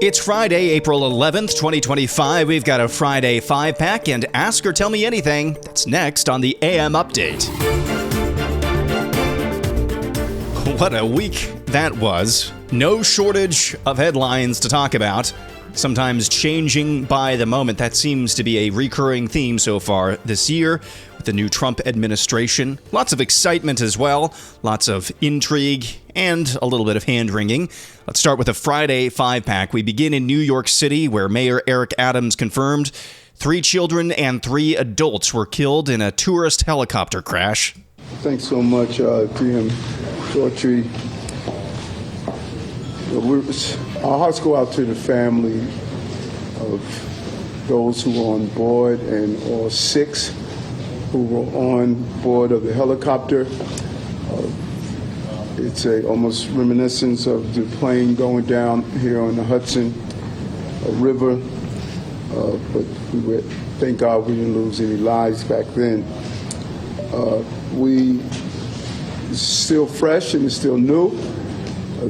It's Friday, April 11th, 2025. We've got a Friday 5-pack and Ask or Tell Me Anything. That's next on the AM Update. What a week that was. No shortage of headlines to talk about. Sometimes changing by the moment. That seems to be a recurring theme so far this year with the new Trump administration. Lots of excitement as well. Lots of intrigue and a little bit of hand-wringing. Let's start with a Friday 5-pack. We begin in New York City, where Mayor Eric Adams confirmed 3 children and 3 adults were killed in a tourist helicopter crash. Thanks so much, DM Daughtry. Our hearts go out to the family of those who were on board and all 6 who were on board of the helicopter. It's almost reminiscence of the plane going down here on the Hudson River, but thank God we didn't lose any lives back then. It's still fresh and it's still new.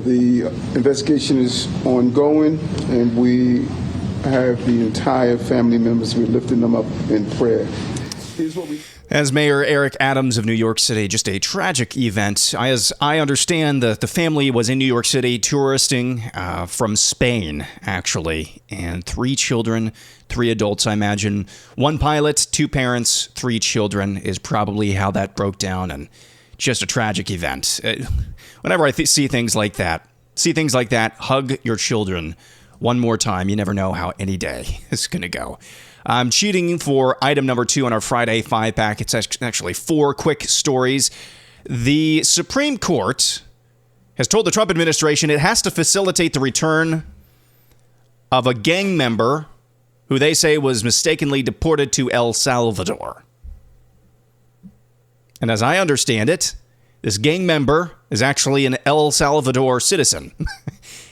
The investigation is ongoing, and we have the entire family members. We're lifting them up in prayer. As Mayor Eric Adams of New York City, just a tragic event. As I understand, the family was in New York City touristing from Spain, actually, and 3 children, 3 adults, I imagine. 1 pilot, 2 parents, 3 children is probably how that broke down, and just a tragic event. Whenever I see things like that, hug your children one more time. You never know how any day is going to go. I'm cheating for item number 2 on our Friday 5-pack. It's actually 4 quick stories. The Supreme Court has told the Trump administration it has to facilitate the return of a gang member who they say was mistakenly deported to El Salvador. And as I understand it, this gang member is actually an El Salvador citizen.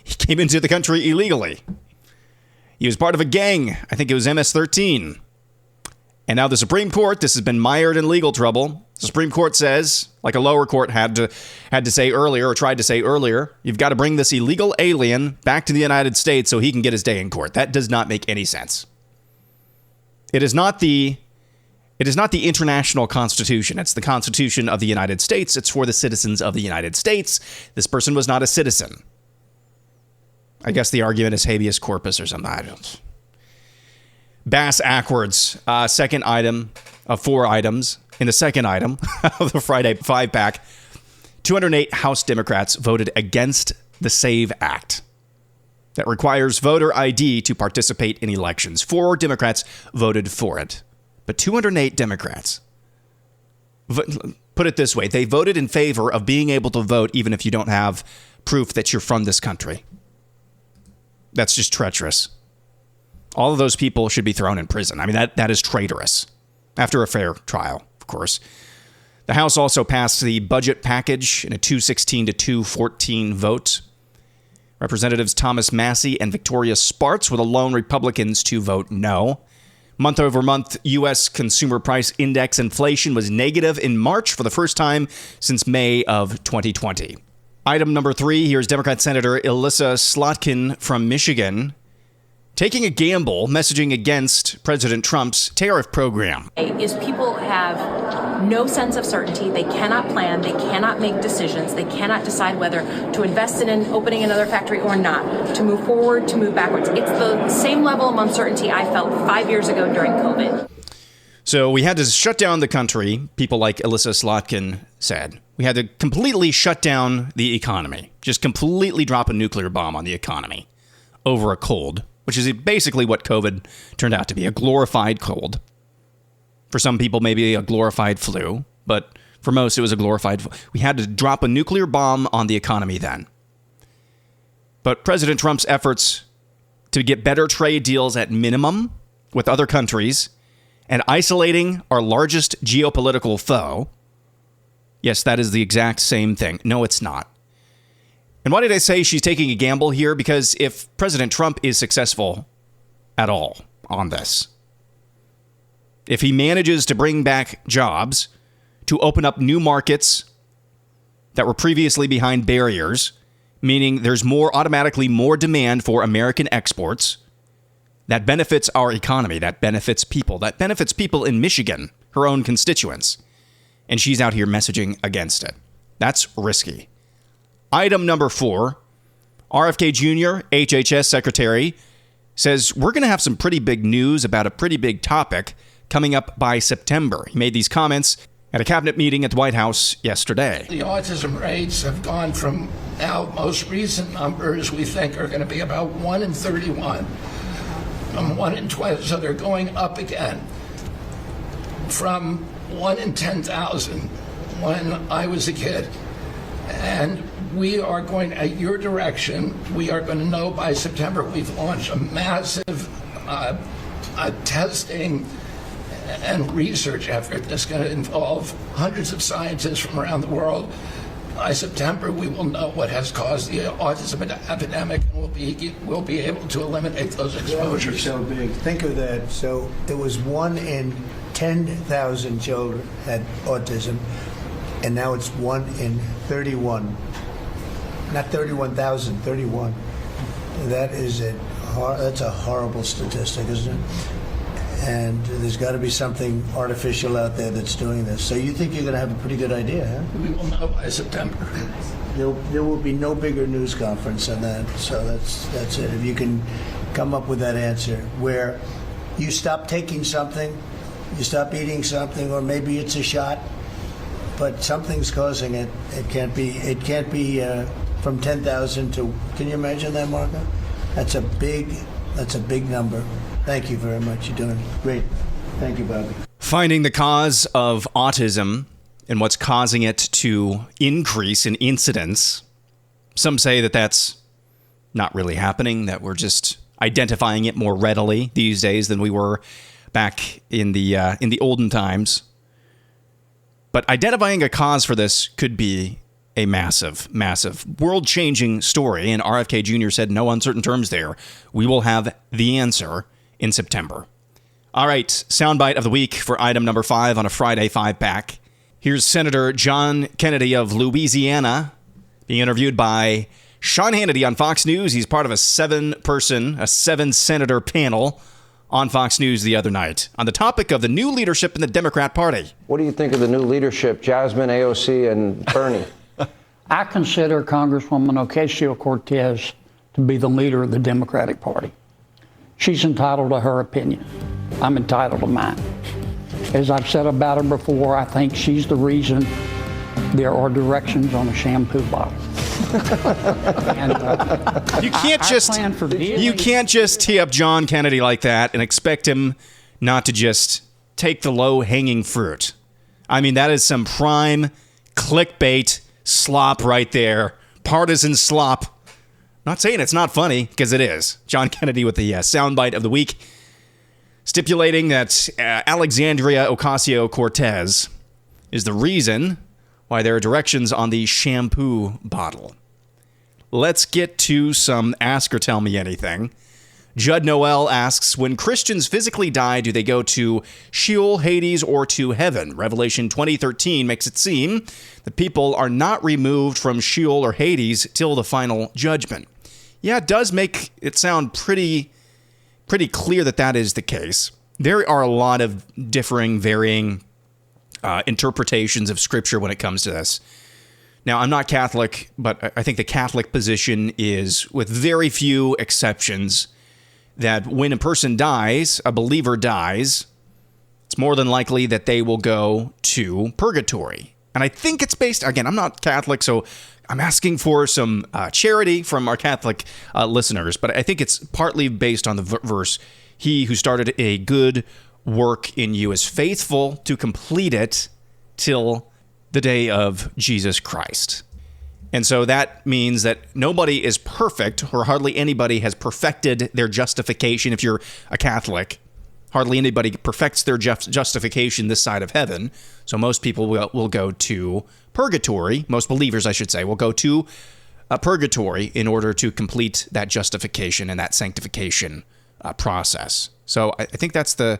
He came into the country illegally. He was part of a gang. I think it was MS-13. And now the Supreme Court, this has been mired in legal trouble. The Supreme Court says, like a lower court had to say earlier, or tried to say earlier, you've got to bring this illegal alien back to the United States so he can get his day in court. That does not make any sense. It is not the international constitution. It's the Constitution of the United States. It's for the citizens of the United States. This person was not a citizen. I guess the argument is habeas corpus or something. I don't. Bass backwards. Second item of 4 items. In the second item of the Friday 5-pack, 208 House Democrats voted against the SAVE Act that requires voter ID to participate in elections. 4 Democrats voted for it. But 208 Democrats, put it this way, they voted in favor of being able to vote even if you don't have proof that you're from this country. That's just treacherous. All of those people should be thrown in prison. I mean, that is traitorous. After a fair trial, of course. The House also passed the budget package in a 216 to 214 vote. Representatives Thomas Massey and Victoria Spartz were the lone Republicans to vote no. Month-over-month, U.S. consumer price index inflation was negative in March for the first time since May of 2020. Item number 3, here's Democrat Senator Elissa Slotkin from Michigan taking a gamble, messaging against President Trump's tariff program. Is people have no sense of certainty. They cannot plan. They cannot make decisions. They cannot decide whether to invest in opening another factory or not, to move forward, to move backwards. It's the same level of uncertainty I felt 5 years ago during COVID. So we had to shut down the country, people like Elissa Slotkin said. We had to completely shut down the economy, just completely drop a nuclear bomb on the economy over a cold, which is basically what COVID turned out to be, a glorified cold. For some people, maybe a glorified flu, but for most, it was a glorified flu. We had to drop a nuclear bomb on the economy then. But President Trump's efforts to get better trade deals at minimum with other countries and isolating our largest geopolitical foe, yes, that is the exact same thing. No, it's not. And why did I say she's taking a gamble here? Because if President Trump is successful at all on this, if he manages to bring back jobs, to open up new markets that were previously behind barriers, meaning there's automatically more demand for American exports. That benefits our economy. That benefits people. That benefits people in Michigan, her own constituents. And she's out here messaging against it. That's risky. Item number 4, RFK Jr., HHS Secretary, says we're going to have some pretty big news about a pretty big topic coming up by September. He made these comments at a cabinet meeting at the White House yesterday. The autism rates have gone from now most recent numbers we think are going to be about 1 in 31, from 1 in 12, so they're going up again from 1 in 10,000 when I was a kid. And we are going, at your direction, we are going to know by September. We've launched a massive testing and research effort that's going to involve hundreds of scientists from around the world. By September, we will know what has caused the autism epidemic, and we'll be able to eliminate those exposures. So big. Think of that. So it was 1 in 10,000 children had autism, and now it's 1 in 31. Not 31,000, 31. That's a horrible statistic, isn't it? And there's got to be something artificial out there that's doing this. So you think you're going to have a pretty good idea, huh? We will know by September. There will be no bigger news conference than that. So that's it. If you can come up with that answer where you stop taking something, you stop eating something, or maybe it's a shot, but something's causing it. It can't be from 10,000 to. Can you imagine that, Marco? That's a big number. Thank you very much. You're doing great. Thank you, Bobby. Finding the cause of autism and what's causing it to increase in incidence. Some say that that's not really happening, that we're just identifying it more readily these days than we were back in the olden times. But identifying a cause for this could be a massive, massive, world-changing story. And RFK Jr. said, no uncertain terms there. We will have the answer in September. All right, soundbite of the week for item number 5 on a Friday 5-pack. Here's Senator John Kennedy of Louisiana being interviewed by Sean Hannity on Fox News. He's part of a 7-senator panel on Fox News the other night on the topic of the new leadership in the Democrat Party. What do you think of the new leadership, Jasmine, AOC, and Bernie? I consider Congresswoman Ocasio-Cortez to be the leader of the Democratic Party. She's entitled to her opinion. I'm entitled to mine. As I've said about her before, I think she's the reason there are directions on a shampoo bottle. And, you can't just tee up John Kennedy like that and expect him not to just take the low-hanging fruit. I mean, that is some prime clickbait slop right there. Partisan slop. Not saying it's not funny, because it is. John Kennedy with the soundbite of the week, stipulating that Alexandria Ocasio-Cortez is the reason why there are directions on the shampoo bottle. Let's get to some Ask or Tell Me Anything. Judd Noel asks, when Christians physically die, do they go to Sheol, Hades, or to heaven? Revelation 20:13 makes it seem that people are not removed from Sheol or Hades till the final judgment. Yeah, it does make it sound pretty clear that that is the case. There are a lot of varying interpretations of Scripture when it comes to this. Now, I'm not Catholic, but I think the Catholic position is, with very few exceptions, that when a person dies, a believer dies, it's more than likely that they will go to purgatory. And I think it's based, again, I'm not Catholic, so I'm asking for some charity from our Catholic listeners, but I think it's partly based on the verse, he who started a good work in you is faithful to complete it till the day of Jesus Christ. And so that means that nobody is perfect, or hardly anybody has perfected their justification. If you're a Catholic, hardly anybody perfects their justification this side of heaven. So most people will go to purgatory. Most believers, I should say, will go to purgatory in order to complete that justification and that sanctification process. So I think that's the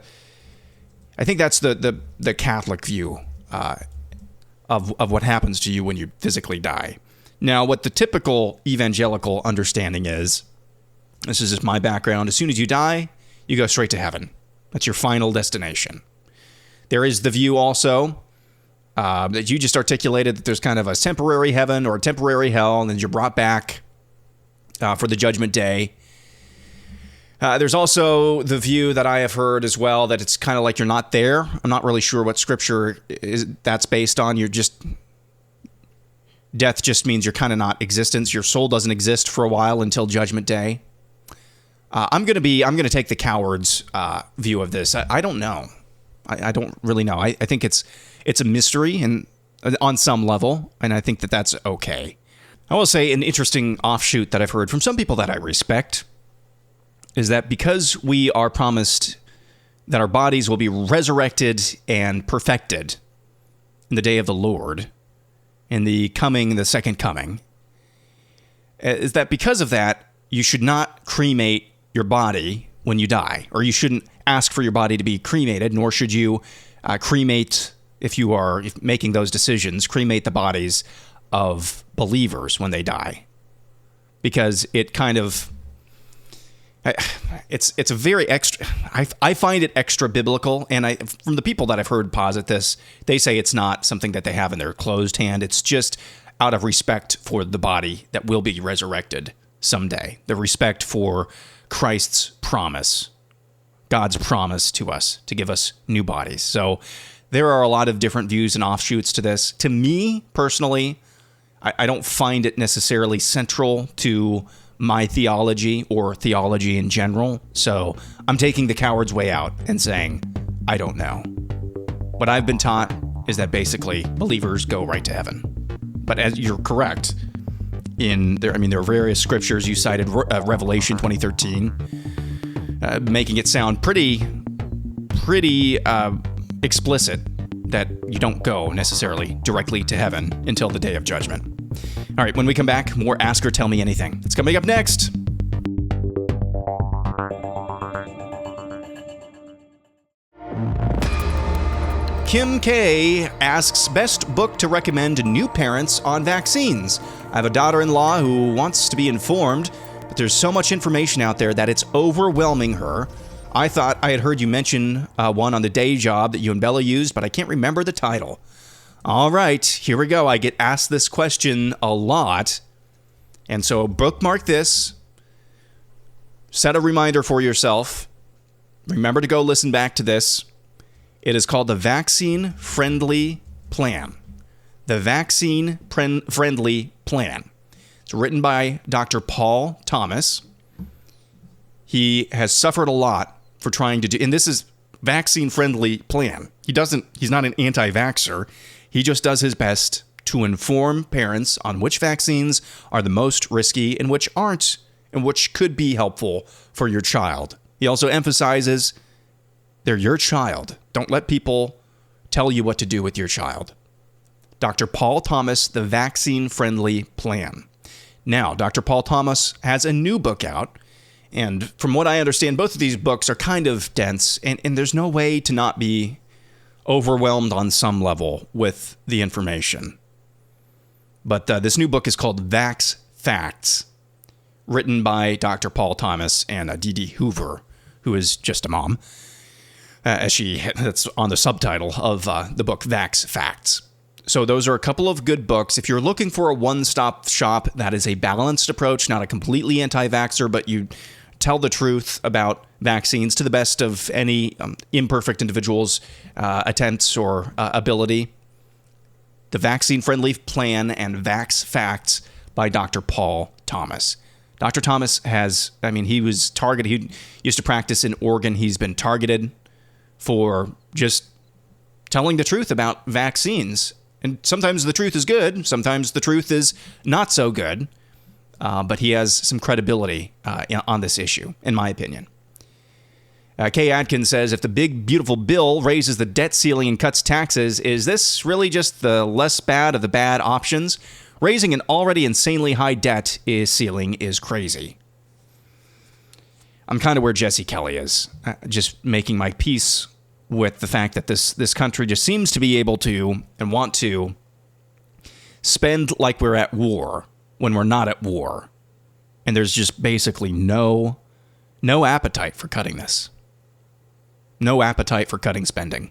Catholic view of what happens to you when you physically die. Now, what the typical evangelical understanding is, this is just my background, as soon as you die, you go straight to heaven. That's your final destination. There is the view also that you just articulated, that there's kind of a temporary heaven or a temporary hell, and then you're brought back for the judgment day. There's also the view that I have heard as well, that it's kind of like you're not there. I'm not really sure what scripture that's based on. Death just means you're kind of not existence. Your soul doesn't exist for a while until judgment day. I'm going to take the coward's view of this. I don't know. I don't really know. I think it's a mystery and on some level, and I think that that's okay. I will say an interesting offshoot that I've heard from some people that I respect is that because we are promised that our bodies will be resurrected and perfected in the day of the Lord, in the second coming, is that because of that, you should not cremate your body when you die, or you shouldn't ask for your body to be cremated, nor should you cremate, if you are making those decisions, cremate the bodies of believers when they die. Because it kind of, it's a very extra, I find it extra biblical, and from the people that I've heard posit this, they say it's not something that they have in their closed hand. It's just out of respect for the body that will be resurrected someday. The respect for Christ's promise, God's promise to us to give us new bodies. So there are a lot of different views and offshoots to this. To me, personally, I don't find it necessarily central to my theology or theology in general. So I'm taking the coward's way out and saying, I don't know. What I've been taught is that basically believers go right to heaven. But as you're correct, there are various scriptures. You cited Revelation 20:13, making it sound pretty explicit that you don't go necessarily directly to heaven until the day of judgment. All right, when we come back, more Ask or Tell Me Anything. It's coming up next. Kim K asks, best book to recommend to new parents on vaccines. I have a daughter-in-law who wants to be informed, but there's so much information out there that it's overwhelming her. I thought I had heard you mention one on the day job that you and Bella used, but I can't remember the title. All right, here we go. I get asked this question a lot. And so bookmark this. Set a reminder for yourself. Remember to go listen back to this. It is called the Vaccine Friendly Plan. The Vaccine Friendly Plan. It's written by Dr. Paul Thomas. He has suffered a lot for trying to do, and this is Vaccine Friendly Plan. He's not an anti-vaxxer. He just does his best to inform parents on which vaccines are the most risky and which aren't, and which could be helpful for your child. He also emphasizes they're your child. Don't let people tell you what to do with your child. Dr. Paul Thomas, The Vaccine Friendly Plan. Now, Dr. Paul Thomas has a new book out, and from what I understand, both of these books are kind of dense, and there's no way to not be overwhelmed on some level with the information. But this new book is called Vax Facts, written by Dr. Paul Thomas and Dee Dee Hoover, who is just a mom, that's on the subtitle of the book Vax Facts. So those are a couple of good books. If you're looking for a one-stop shop that is a balanced approach, not a completely anti-vaxxer, but you tell the truth about vaccines to the best of any imperfect individual's attempts or ability, The Vaccine Friendly Plan and Vax Facts by Dr. Paul Thomas. Dr. Thomas he was targeted. He used to practice in Oregon. He's been targeted for just telling the truth about vaccines. And sometimes the truth is good. Sometimes the truth is not so good. But he has some credibility on this issue, in my opinion. Kay Adkins says, if the big, beautiful bill raises the debt ceiling and cuts taxes, is this really just the less bad of the bad options? Raising an already insanely high debt ceiling is crazy. I'm kind of where Jesse Kelly is, just making my peace with the fact that this country just seems to be able to and want to spend like we're at war when we're not at war. And there's just basically no appetite for cutting this. No appetite for cutting spending.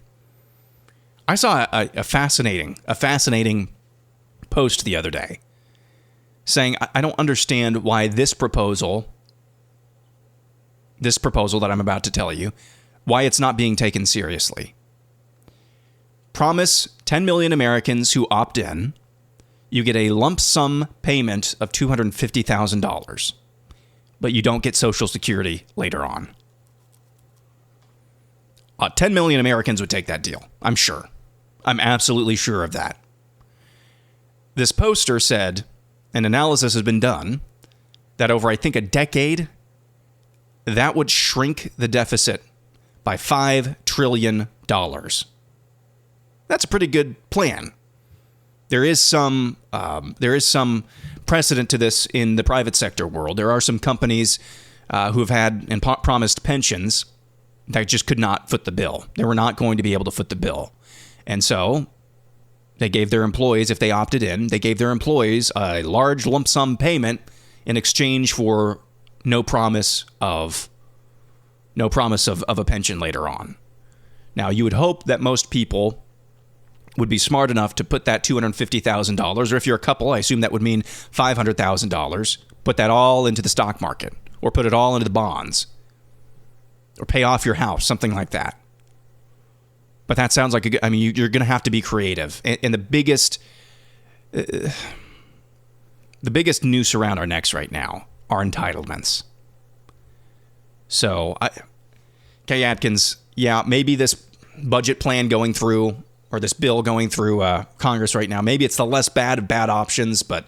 I saw a fascinating post the other day saying, I don't understand why this proposal that I'm about to tell you, why it's not being taken seriously. Promise 10 million Americans who opt in, you get a lump sum payment of $250,000, but you don't get Social Security later on. 10 million Americans would take that deal, I'm sure. I'm absolutely sure of that. This poster said, an analysis has been done, that over, I think, a decade, that would shrink the deficit by $5 trillion. That's a pretty good plan. There is some precedent to this in the private sector world. There are some companies who have had and promised pensions that just could not foot the bill. They were not going to be able to foot the bill. And so they gave their employees, if they opted in, they gave their employees a large lump sum payment in exchange for no promise of a pension later on. Now, you would hope that most people would be smart enough to put that $250,000, or if you're a couple, I assume that would mean $500,000, put that all into the stock market, or put it all into the bonds, or pay off your house, something like that. But that sounds like you're going to have to be creative. And the biggest noose around our necks right now are entitlements. So, Kay Atkins, yeah, maybe this budget plan going through, or this bill going through Congress right now, maybe it's the less bad of bad options, but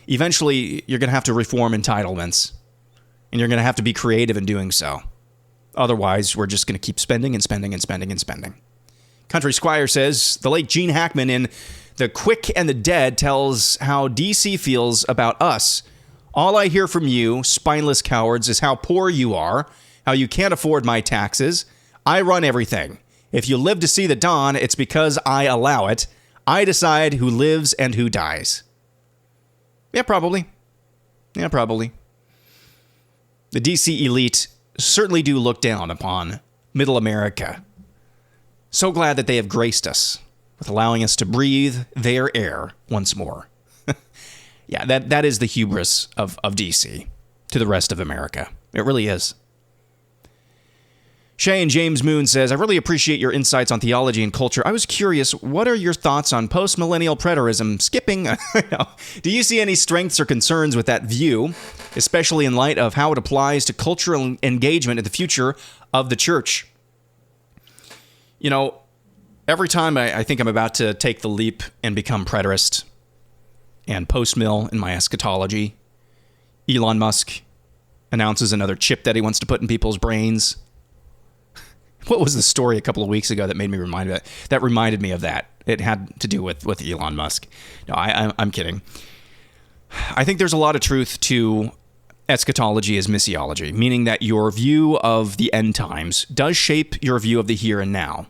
eventually you're going to have to reform entitlements, and you're going to have to be creative in doing so. Otherwise, we're just going to keep spending and spending and spending and spending. Country Squire says, the late Gene Hackman in The Quick and the Dead tells how DC feels about us. All I hear from you, spineless cowards, is how poor you are, how you can't afford my taxes. I run everything. If you live to see the dawn, it's because I allow it. I decide who lives and who dies. Yeah, probably. The DC elite certainly do look down upon middle America. So glad that they have graced us with allowing us to breathe their air once more. Yeah, that is the hubris of DC to the rest of America. It really is. Shay and James Moon says, I really appreciate your insights on theology and culture. I was curious, what are your thoughts on post-millennial preterism? Skipping, do you see any strengths or concerns with that view, especially in light of how it applies to cultural engagement in the future of the church? You know, every time I think I'm about to take the leap and become preterist and post-mill in my eschatology, Elon Musk announces another chip that he wants to put in people's brains. What was the story a couple of weeks ago that made me that reminded me of that? It had to do with Elon Musk. No, I'm kidding. I think there's a lot of truth to eschatology as missiology, meaning that your view of the end times does shape your view of the here and now.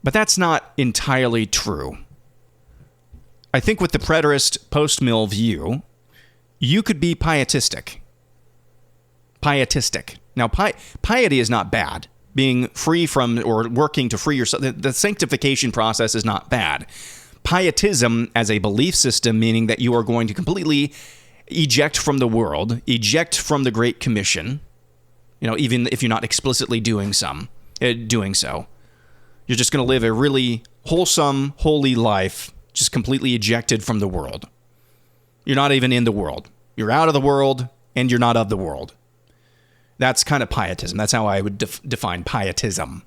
But that's not entirely true. I think with the preterist post-mill view, you could be pietistic. Now, piety is not bad. Being free from or working to free yourself, the sanctification process is not bad. Pietism as a belief system, meaning that you are going to completely eject from the world, eject from the Great Commission, even if you're not explicitly doing so. You're just going to live a really wholesome, holy life, just completely ejected from the world. You're not even in the world. You're out of the world, and you're not of the world. That's kind of pietism. That's how I would define pietism.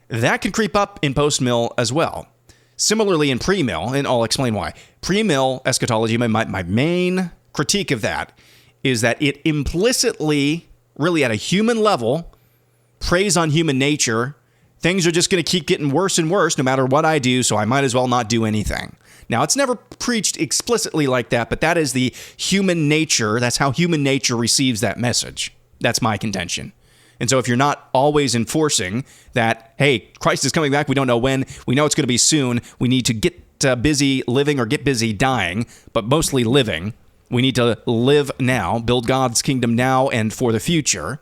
That can creep up in post-mill as well. Similarly in pre-mill, and I'll explain why. Pre-mill eschatology, my main critique of that is that it implicitly, really at a human level, preys on human nature. Things are just going to keep getting worse and worse no matter what I do, so I might as well not do anything. Now, it's never preached explicitly like that, but that is the human nature. That's how human nature receives that message. That's my contention. And so if you're not always enforcing that, hey, Christ is coming back, we don't know when, we know it's going to be soon, we need to get busy living or get busy dying, but mostly living. We need to live now, build God's kingdom now and for the future,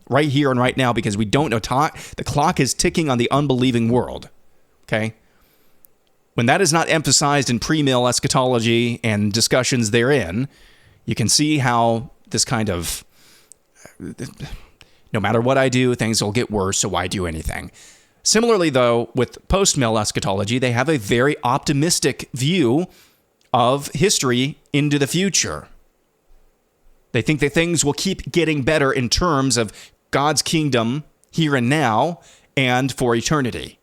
right here and right now, because we don't know. The clock is ticking on the unbelieving world. Okay? When that is not emphasized in pre-mill eschatology and discussions therein, you can see how this kind of, no matter what I do, things will get worse, so why do anything? Similarly, though, with post-mill eschatology, they have a very optimistic view of history into the future. They think that things will keep getting better in terms of God's kingdom here and now and for eternity.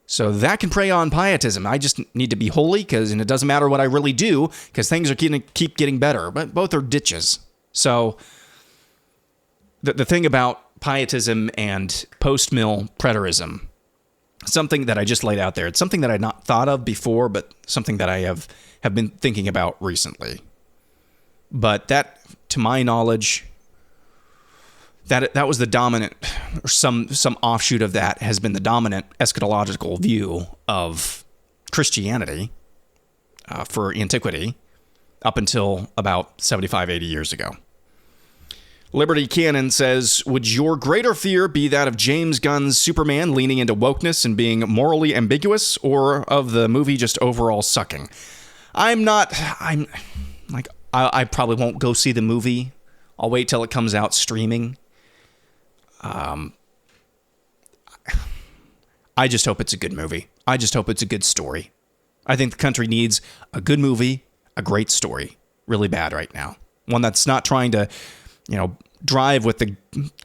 So that can prey on pietism. I just need to be holy, and it doesn't matter what I really do, because things are going to keep getting better. But both are ditches. So the thing about pietism and post-mill preterism, something that I just laid out there, it's something that I had not thought of before, but something that I have been thinking about recently. But that, to my knowledge, that was the dominant, or some offshoot of that has been the dominant eschatological view of Christianity for antiquity up until about 75, 80 years ago. Liberty Cannon says, would your greater fear be that of James Gunn's Superman leaning into wokeness and being morally ambiguous, or of the movie just overall sucking? I probably won't go see the movie. I'll wait till it comes out streaming. I just hope it's a good movie. I just hope it's a good story. I think the country needs a good movie, a great story, really bad right now. One that's not trying to, drive with the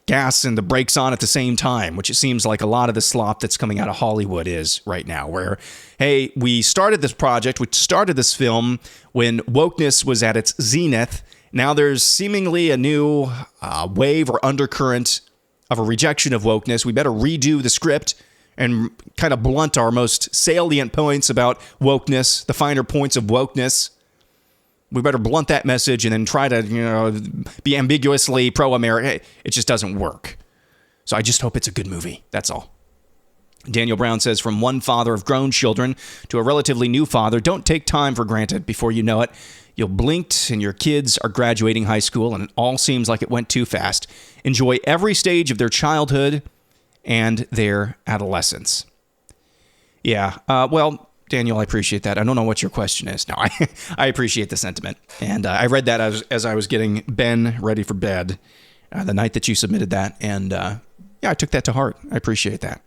gas and the brakes on at the same time, which it seems like a lot of the slop that's coming out of Hollywood is right now, where, hey, we started this project, we started this film when wokeness was at its zenith. Now there's seemingly a new wave or undercurrent of a rejection of wokeness. We better redo the script and kind of blunt our most salient points about wokeness, the finer points of wokeness. We better blunt that message and then try to, be ambiguously pro-America. It just doesn't work. So I just hope it's a good movie. That's all. Daniel Brown says, from one father of grown children to a relatively new father, don't take time for granted. Before you know it, you'll blinked and your kids are graduating high school and it all seems like it went too fast. Enjoy every stage of their childhood and their adolescence. Yeah, well, Daniel, I appreciate that. I don't know what your question is. No, I appreciate the sentiment. And I read that as I was getting Ben ready for bed the night that you submitted that. And I took that to heart. I appreciate that.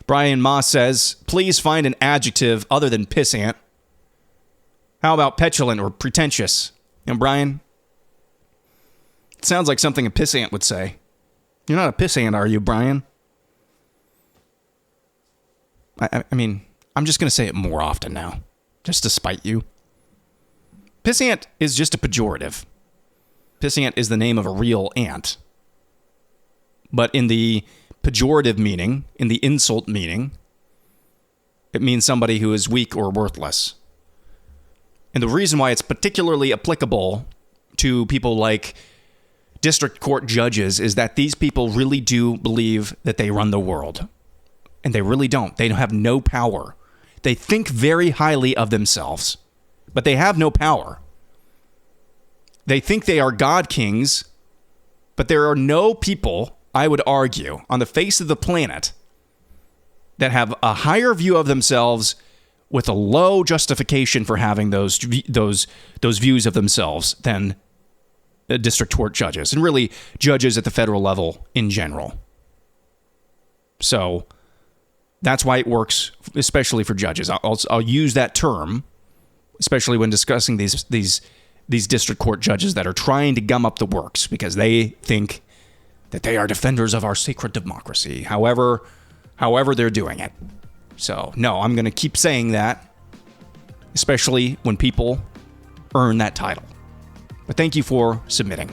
Brian Moss says, please find an adjective other than pissant. How about petulant or pretentious? Brian, it sounds like something a pissant would say. You're not a pissant, are you, Brian? I mean, I'm just going to say it more often now, just to spite you. Pissant is just a pejorative. Pissant is the name of a real ant. But in the pejorative meaning, in the insult meaning, it means somebody who is weak or worthless. And the reason why it's particularly applicable to people like district court judges is that these people really do believe that they run the world. And they really don't. They have no power. They think very highly of themselves, but they have no power. They think they are God kings, but there are no people, I would argue, on the face of the planet that have a higher view of themselves with a low justification for having those views of themselves than district court judges, and really judges at the federal level in general. So that's why it works, especially for judges. I'll use that term, especially when discussing these district court judges that are trying to gum up the works because they think that they are defenders of our sacred democracy, however they're doing it. So, no, I'm going to keep saying that, especially when people earn that title. But thank you for submitting,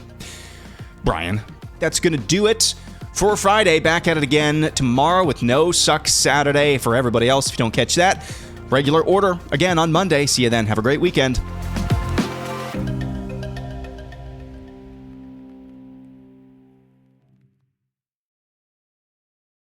Brian. That's going to do it for Friday. Back at it again tomorrow with No Suck Saturday for everybody else. If you don't catch that, regular order again on Monday. See you then. Have a great weekend.